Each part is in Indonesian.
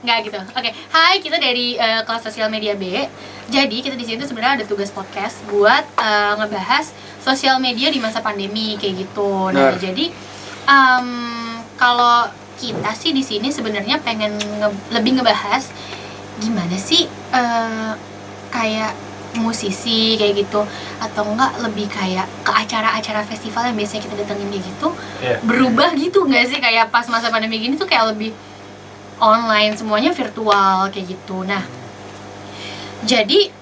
Nggak gitu. Oke. Hai, kita dari kelas sosial media B. Jadi kita di sini tuh sebenarnya ada tugas podcast buat ngebahas sosial media di masa pandemi kayak gitu. Nah, jadi kalau kita sih di sini sebenarnya pengen lebih ngebahas gimana sih kayak musisi kayak gitu, atau enggak lebih kayak ke acara-acara festival yang biasanya kita datengin kayak gitu, berubah gitu nggak sih, kayak pas masa pandemi gini tuh kayak lebih online, semuanya virtual kayak gitu. Nah, jadi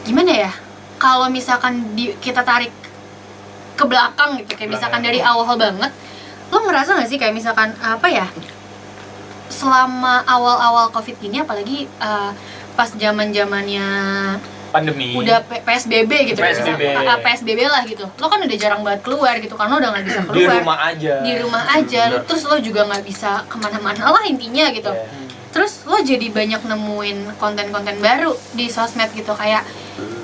gimana ya, kalau misalkan kita tarik ke belakang gitu, kayak misalkan dari awal banget, lo ngerasa nggak sih kayak misalkan apa ya, selama awal-awal COVID gini, apalagi pas zaman-zamannya pandemi, udah PSBB gitu, PSBB lah gitu, lo kan udah jarang banget keluar gitu, karena udah nggak bisa keluar, di rumah aja, terus lo juga nggak bisa kemana-mana lah intinya gitu. Terus lo jadi banyak nemuin konten-konten baru di sosmed gitu, kayak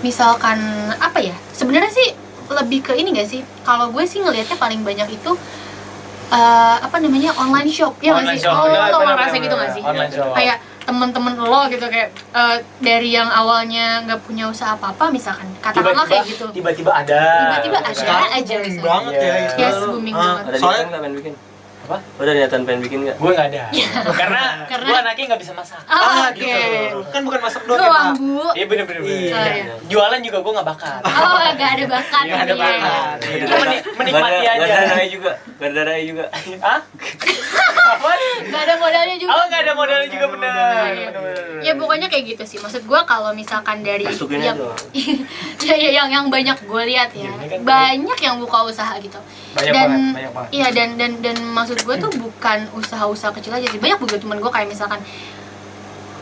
misalkan apa ya, sebenarnya sih lebih ke ini nggak sih, kalau gue sih ngelihatnya paling banyak itu apa namanya, online shop ya nggak sih? Lo ngerasa gitu nggak sih? Kayak temen-temen lo gitu, kayak dari yang awalnya nggak punya usaha apa-apa, misalkan katakanlah kayak gitu, tiba-tiba ada sekarang aja booming banget ya itu. Yes, booming banget. Ada niatan nggak pengen bikin? Apa? Udah niatan pengen bikin nggak? Gue nggak ada, karena gue anaknya nggak bisa masak. Oke. Kan bukan masak doang ya, Pak. Bu. Iya bener. Iya. Jualan juga gue nggak bakat. Nggak ada bakat. Nggak ada bakat. Menikmati aja. Gak ada raya juga. Hah? Apa? Nggak ada modalnya juga. Oh, nggak ada modalnya juga, bener. Ya pokoknya kayak gitu sih. Maksud gue kalau misalkan dari masukin yang aja. yang banyak gue lihat ya, banyak yang buka usaha gitu. Banyak banget. Iya, dan maksud gue tuh bukan usaha-usaha kecil aja sih. Banyak juga temen gue kayak misalkan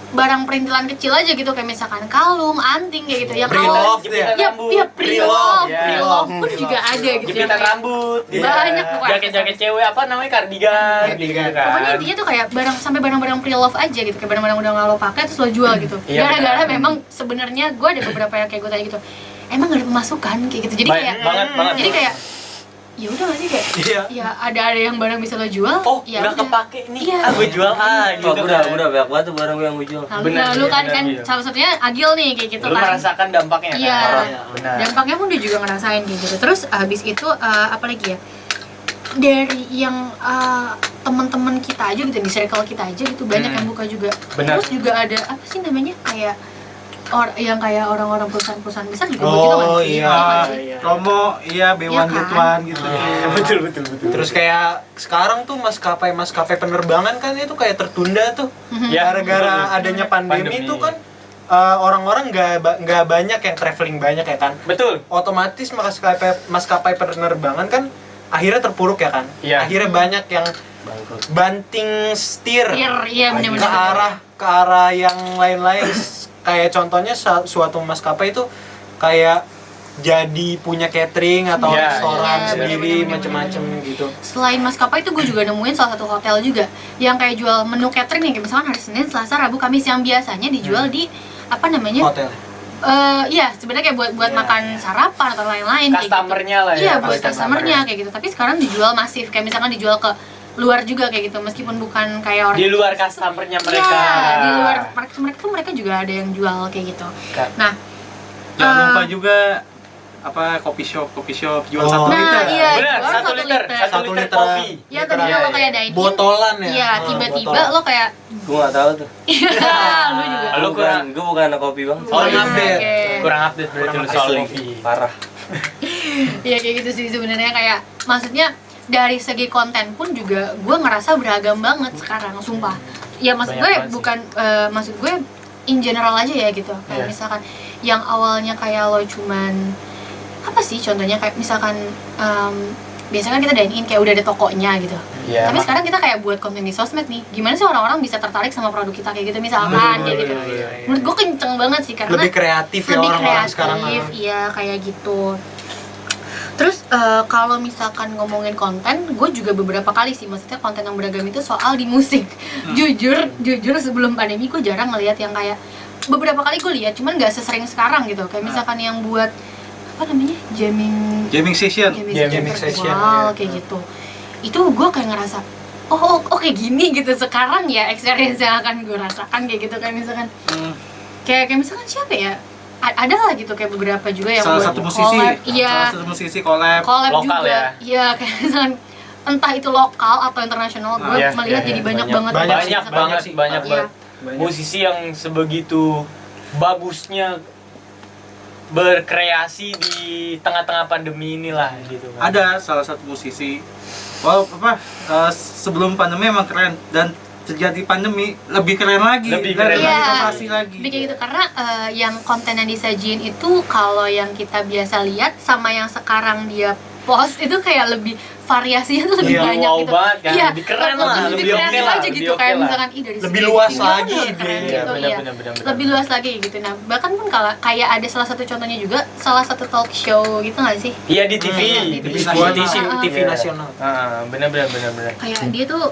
barang perintilan kecil aja gitu, kayak misalkan kalung, anting kayak gitu. Yang Pre-love ya, pre-love pun juga ada gitu. Jepitan rambut, banyak pokoknya. Jaket-jaket cewek, apa namanya, kardigan. Pokoknya intinya tuh kayak sampai barang-barang pre-love aja gitu, kayak barang-barang udah nggak lo pakai terus lo jual gitu. Gara-gara memang sebenarnya gue ada beberapa yang kayak gue tanya gitu, emang gak ada pemasukan kayak gitu. Jadi kayak jadi kayak ya udah nggak sih, kayak ya ada yang barang bisa lo jual, ya udah kepake nih, gue jual gitu. Udah banyak banget tuh barang yang gue jual. Lu kan salah satunya Agil nih kayak gitu kan. Lu merasakan dampaknya kan? Iya, dampaknya pun dia juga ngerasain kayak gitu. Terus habis itu apa lagi ya, dari yang teman-teman kita aja gitu, di circle kita aja gitu, banyak yang buka juga. Terus juga ada apa sih namanya, kayak yang kayak orang-orang perusahaan besar juga begitu kan sih? Iya. Promo, B1 Get One gitu. Betul. Terus kayak sekarang tuh maskapai penerbangan kan itu kayak tertunda tuh. Gara-gara adanya pandemi tuh kan orang-orang nggak banyak yang traveling banyak ya kan. Betul. Otomatis maskapai penerbangan kan akhirnya terpuruk ya kan. Akhirnya banyak yang banting setir ke arah yang lain-lain. Kayak contohnya suatu maskapai itu kayak jadi punya catering atau restoran sendiri macam-macam gitu. Selain maskapai itu gue juga nemuin salah satu hotel juga yang kayak jual menu catering nih, kayak misalkan hari Senin, Selasa, Rabu, Kamis yang biasanya dijual di apa namanya? Hotel. Iya, sebenarnya kayak buat makan sarapan atau lain-lain kayak gitu. Customer-nya lah ya. Iya, buat customer-nya kayak gitu. Tapi sekarang dijual masif, kayak misalkan dijual ke luar juga kayak gitu, meskipun bukan kayak orang di luar customer-nya mereka. Iya, di luar mereka juga ada yang jual kayak gitu. Nah, jangan lupa juga apa kopi shop jual 1 liter. Iya, benar, 1 liter kopi. Iya, tadinya lo kayak dine-in botolan ya. Iya, tiba-tiba lo kayak Gue nggak tahu tuh. Lu juga. Gue bukan anak kopi bang. Kurang update berarti lu soal kopi. Parah. Iya kayak gitu sih sebenarnya, kayak maksudnya dari segi konten pun juga gue ngerasa beragam banget sekarang, sumpah. Ya maksud gue bukan maksud gue in general aja ya gitu. Kayak misalkan yang awalnya kayak lo cuman apa sih contohnya, kayak misalkan biasanya kan kita dine-in kayak udah ada tokonya gitu. Tapi sekarang kita kayak buat konten di sosmed nih, gimana sih orang-orang bisa tertarik sama produk kita kayak gitu misalkan kayak gitu. Menurut gue kenceng banget sih, karena lebih kreatif ya orang-orang sekarang. Iya kayak gitu. Terus kalau misalkan ngomongin konten, gue juga beberapa kali sih, maksudnya konten yang beragam itu soal di musik. Jujur sebelum pandemi gue jarang ngelihat yang kayak, beberapa kali gue lihat, cuman nggak sesering sekarang gitu. Kayak misalkan yang buat apa namanya, jamming session virtual, kayak gitu. Itu gue kayak ngerasa oh kayak gini gitu sekarang ya experience yang akan gue rasakan kayak gitu kayak misalkan kayak misalkan siapa ya, ada lah gitu kayak beberapa juga yang salah buat satu musisi collab. Iya, salah satu musisi collab Lokal juga ya? iya kayak misalkan entah itu lokal atau internasional, gue Iya, melihat iya, jadi iya. banyak Banyak banget banget sih sekarang. banget sih. banyak Iya. banget musisi yang sebegitu bagusnya berkreasi di tengah-tengah pandemi inilah gitu kan. ada salah satu musisi sebelum pandemi emang keren dan terjadi pandemi lebih keren lagi Lebih dan keren lebih lagi. inovasi lagi Jadi kayak gitu karena yang konten yang disajiin itu kalau yang kita biasa lihat sama yang sekarang dia post itu kayak lebih variasinya tuh lebih Iya, banyak wow gitu. banget kan, Iya, lebih keren lah, lebih kreatif oke lah, aja lebih gitu oke kayak lah. misalkan dari Lebih segi luas ini lagi bener, ide. keren Iya, gitu, bener, iya. bener. Lebih luas lagi gitu. Nah, bahkan pun kalau kayak ada salah satu contohnya juga salah satu talk show gitu nggak sih? Iya di TV, di di TV sebuah nasional. TV TV nasional. Bener. Kayak dia tuh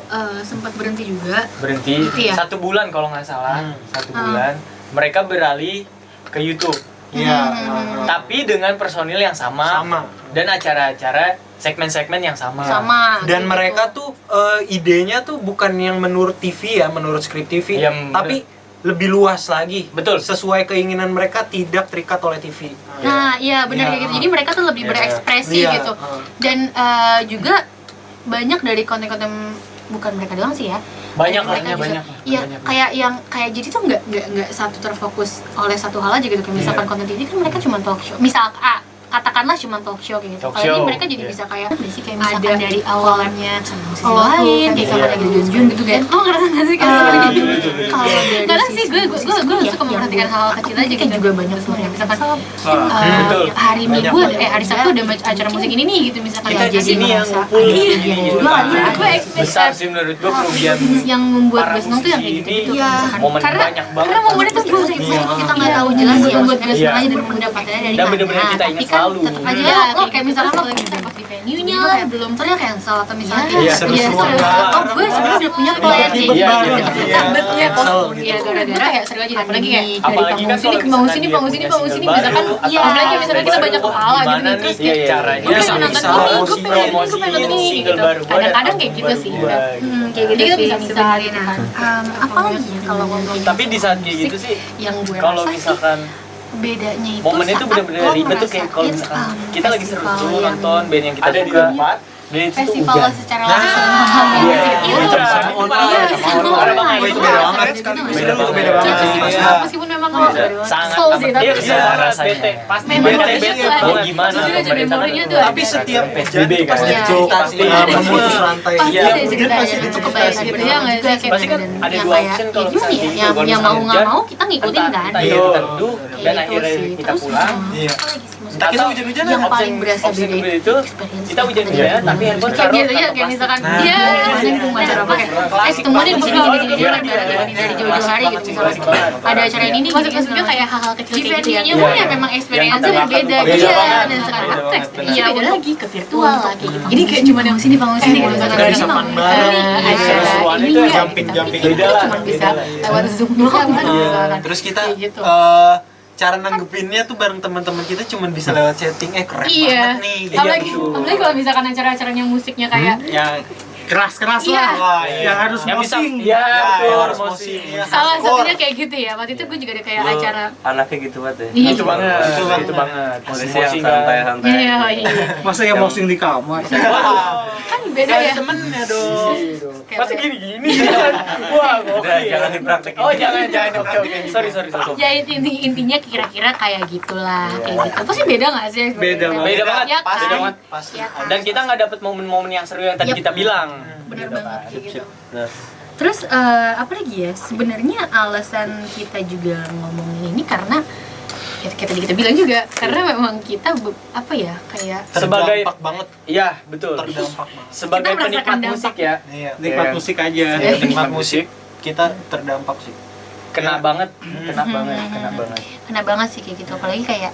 sempat berhenti juga. Berhenti Iya. 1 bulan kalau nggak salah, 1 bulan. Mereka beralih ke YouTube, Iya. tapi dengan personil yang sama, Sama. dan acara-acara segmen-segmen yang sama. Sama. Dan gitu. mereka tuh idenya tuh bukan yang menurut TV ya, menurut skrip TV, Yang tapi lebih luas lagi. Betul. Sesuai keinginan mereka, tidak terikat oleh TV. Nah, iya benar Iya. kayak gitu. Jadi mereka tuh lebih Iya. berekspresi Iya. gitu. Dan juga banyak dari konten-konten bukan mereka doang sih ya. Banyak Mereka lah, juga- banyak. Iya, Banyak. kayak jadi tuh nggak satu terfokus oleh satu hal aja gitu. Kayak misalkan Iya. konten TV kan mereka cuma talk show. Misal katakanlah cuma talk show kayak gitu. Talk Kalau ini show, mereka jadi iya. bisa kayak kayak ada misalkan dari awalnya musisi lain, kayak Iya. sama lagi Jun gitu kan. Lo ngerasa nggak sih kayak seperti iya, gitu? betul, betul. Kalau dari Kadang sisi sih gue musisi suka ya, memperhatikan hal-hal kecil aja gitu juga banyak sebenarnya. Misalkan Betul. hari Banyak Minggu banget. hari Sabtu ada acara musik ini nih gitu misalkan Kita ya, di sini yang merasa ngumpul iya, gini gitu juga kan. ada. Gue Besar sih menurut gue kerugian yang membuat para gue seneng tuh yang kayak musisi gitu ini. ya. Momen karena banyak banget. karena momennya tuh gue kita nggak tahu jelas sih yang buat gue Iya. seneng aja dan pendapatnya dari Dan mana. bener-bener kita ingat Tapi kan selalu. tetap aja Iya, lo kayak kayak misalkan gitu lo gitu. pas di venue-nya lah belum ternyata cancel atau misalnya Iya, seru-seruan seru. banget. Oh gue sebenarnya udah punya plan kayak gitu. Iya, Udah iya, deket iya. banget ya Cancel post gitu. ya gara-gara kayak seru aja apalagi kayak dari Apalagi kan panggung sini ke kalau panggung sini misalkan panggung dia sini punya panggung sini single misalkan baru, iya atau apalagi misalkan kita baru, banyak kepala gitu gimana nih terus nih caranya gue pengen bisa nonton bisa ini, gue promosi- pengen nonton promosiin ini single gitu. baru gua dan Kadang-kadang album kayak gitu baru sih. gua. Kayak gitu Jadi sih kita bisa sebenarnya. misalin, Apalagi ya kalau ngomongin Tapi di saat kayak gitu sih, yang gue kalau rasa sih misalkan bedanya itu momen itu saat bener-bener lo ribet tuh kayak kalau ngerasain, misalkan kita lagi festival seru-seru yang nonton band yang kita Ada di suka, tempat. dan itu tuh festival hujan. secara Nah, langsung iya. itu Itu parah. sama online, Iya, sama sama online. online. Itu Itu beda parah. banget. Itu Beda Itu beda banget. banget. Iya. Meskipun memang lo Sangat soul sih, tapi iya, bisa iya. rasanya bete pasti Memorinya bete tuh ada. mau gimana Maksudnya aja pemerintah memorinya kan tuh ada. Tapi setiap PSBB hujan kan pasti Iya. ada cerita Pasti memutus rantai. Pasti Iya, ada hujan cerita pasti ya, ada itu cerita kebayang sih. gitu ya nggak sih? Kayak Pasti kan dan ada yang dua kayak, option ya kalau gimana misalnya ya, gitu, yang kalau mau misalnya nggak hujan, mau kita ngikutin kan entah Iya. itu teduh dan Kayak akhirnya gitu sih. kita Terus, pulang. Iya. apalagi sih, Entah kita Atau hujan-hujanan. yang paling berasa option beda kedua itu experience kita hujan-hujanan tapi handphone kayak taruh biasanya kantong kayak misalkan Nah. iya mana gitu acara apa kayak tunggu deh di sini dari jauh-jauh hari gitu misalkan ada acara ini nih maksud juga kayak hal-hal kecil Di kayak gitu venue-nya ya pun ya ya memang experience kita berbeda bakal iya banget. dan sekarang Beda aku banget, experience Iya, beda untuk lagi ke virtual lagi gitu jadi kayak cuma yang sini bangun sini gitu misalkan Nggak ada bisa fun ini banget. ada Seru-seruan itu ininya jumping-jumping. tapi Beda kita lah, cuma beda bisa lah, iya. lewat zoom doang kan misalkan Terus kita Kayak gitu. cara nanggepinnya tuh bareng teman-teman kita cuma bisa lewat chatting keren iya banget nih. apalagi kalau misalkan acara-acaranya musiknya kayak yang keras-keras Iya. lah Wah, iya. yang harus Yang bisa mosing ya betul yang harus harus mosing. mosing. salah Hardcore. satunya kayak gitu ya waktu itu gue juga ada kayak Lu acara anaknya gitu banget ya. Iya. Itu banget, Itu banget. itu banget. Posisi Mosing yang kan. santai-santai. iya iya masa yang mosing di kamar kan beda ya Temennya dong. Kayak Pasti beda. gini-gini kan. Wah, Udah gokil. jangan dipraktekin. Oh, jangan. Oke. Sorry. Ya intinya kira-kira kayak gitulah kayak gitu pasti beda nggak sih Beda banget. Beda banget. ya Pasti. kan Pasti. ya kan Dan kita nggak dapet momen-momen yang seru yang tadi Yap. kita bilang. benar Gitu banget kan. kayak gitu Nah, terus apa lagi ya sebenarnya alasan kita juga ngomongin ini karena ya, kayak tadi kita bilang juga karena memang kita apa ya kayak Sebagai- Terdampak banget. Iya, betul. Terdampak banget. Sebagai Kita merasakan penikmat dampak. musik ya, Iya. nikmat Iya. musik aja Iya. Penikmat musik kita terdampak sih. kena banget, kena banget. sih kayak gitu apalagi kayak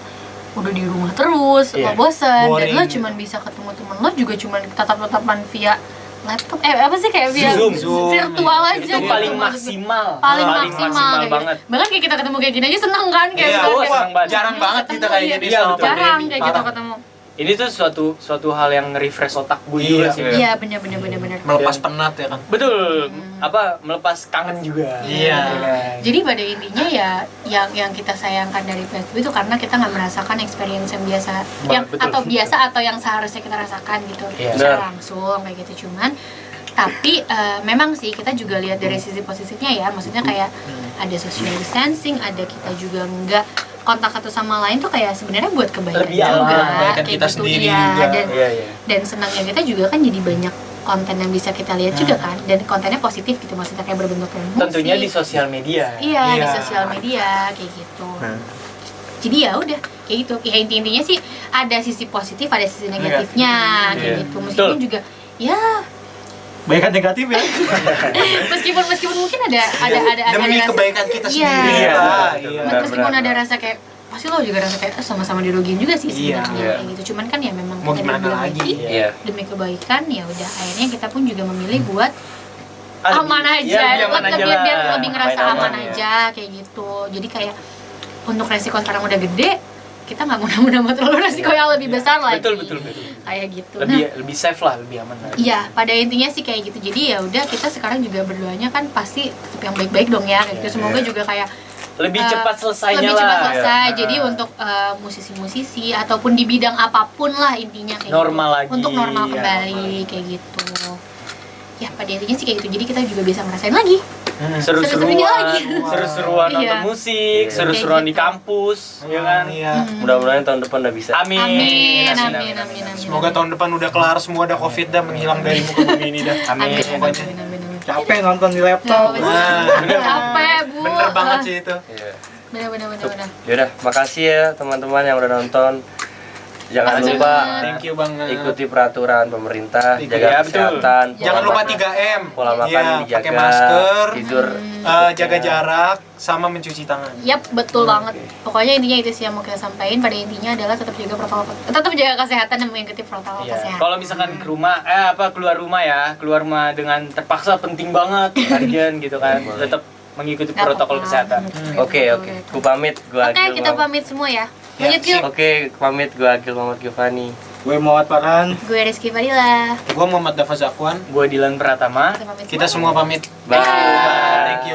udah di rumah terus Iya. lo bosen dan Boring lo gitu. cuman bisa ketemu temen lo juga cuman tatap-tatapan via laptop apa sih kayak via Zoom. virtual aja Itu gitu. paling Maksudnya. maksimal. paling maksimal kayak gitu. banget. Bahkan kayak kita ketemu kayak gini aja seneng kan kayak Iya, misalnya wah, kayak seneng banget. jarang banget kita kayak gini Iya, sama betul. jarang pandemi. kayak gitu Parah. ketemu ini tuh suatu hal yang refresh otak gue juga sih. Iya, benar. Melepas penat ya kan. Betul. Melepas kangen juga. Iya. Jadi pada intinya ya yang kita sayangkan dari Facebook itu karena kita nggak merasakan experience yang biasa, atau yang seharusnya kita rasakan gitu secara langsung kayak gitu. Cuman tapi memang sih kita juga lihat dari sisi positifnya ya, maksudnya kayak ada social distancing, ada kita juga nggak kontak satu sama lain tuh kayak sebenarnya buat kebaikan lebih juga, kebaikan kayak kita gitu sendiri ya. juga. Dan senangnya kita juga kan jadi banyak konten yang bisa kita lihat juga kan, dan kontennya positif gitu, maksudnya kayak berbentuk musik. Tentunya di sosial media. Iya, di sosial media kayak gitu. Jadi ya udah kayak gitu. Ya intinya sih ada sisi positif, ada sisi negatifnya kayak gitu. Meskipun juga ya Banyak negatif ya. meskipun mungkin ada demi rasa, kebaikan kita iya. sendiri. Meskipun ada rasa kayak pasti lo juga rasa kayak sama-sama dirugiin juga sih sebenarnya kayak gitu. Cuman kan ya memang Mau kita gimana bilang lagi? demi kebaikan ya udah akhirnya kita pun juga memilih buat Lebih- aman aja, biar lebih ngerasa Main aman aman, aja kayak gitu. Jadi kayak untuk resiko sekarang udah gede, kita nggak mau nambah terlalu resiko yang lebih besar lagi. Betul. Kayak gitu. Lebih safe lah, lebih aman lah. Iya, pada intinya sih kayak gitu. Jadi ya udah kita sekarang juga berdoanya kan pasti tetap yang baik-baik dong ya kayak gitu. Semoga juga kayak Lebih cepat selesainya lebih cepat lah. selesai. Jadi untuk musisi-musisi ataupun di bidang apapun lah intinya kayak Normal gitu. lagi. Untuk normal Iya, kembali kayak gitu. Ya pada intinya sih kayak gitu. Jadi kita juga bisa ngerasain lagi. Seru-seruan, lagi. seru-seruan Iya. nonton musik, seru-seruan di kampus, ya kan? Mudah-mudahan tahun depan udah bisa. Amin. Semoga tahun depan udah kelar semua, dah covid dah menghilang dari muka bumi ini dah. Amin. Capek nonton di laptop. Capek, Bu. Bener banget sih itu. Bener. Yaudah, makasih ya teman-teman yang udah nonton. Jangan Makasih lupa banget. Thank you banget. ikuti peraturan pemerintah, Ikuti, jaga ya, betul. kesehatan. Jangan lupa 3M. Pola makan Iya, dijaga, pakai masker, tidur jaga jarak, sama mencuci tangan. Yap, betul banget. Pokoknya intinya itu sih yang mau kita sampaikan. Pada intinya adalah tetap jaga kesehatan dan mengikuti protokol Iya. kesehatan. Kalau misalkan ke rumah, keluar rumah dengan terpaksa penting banget, urgent gitu kan, tetap mengikuti Nggak protokol apa-apa. kesehatan. Oke, ku pamit, gua Oke, Agil. kita pamit semua ya. Lanjut yuk. Oke, pamit, gua Agil Muhammad Giovanni. Gue Muhammad Farhan. Gue Rizky Fadila. Gua Muhammad Dafa Zakwan. Gue Dilan Pratama. Kita pamit Kita semua pamit. Bye. Thank you.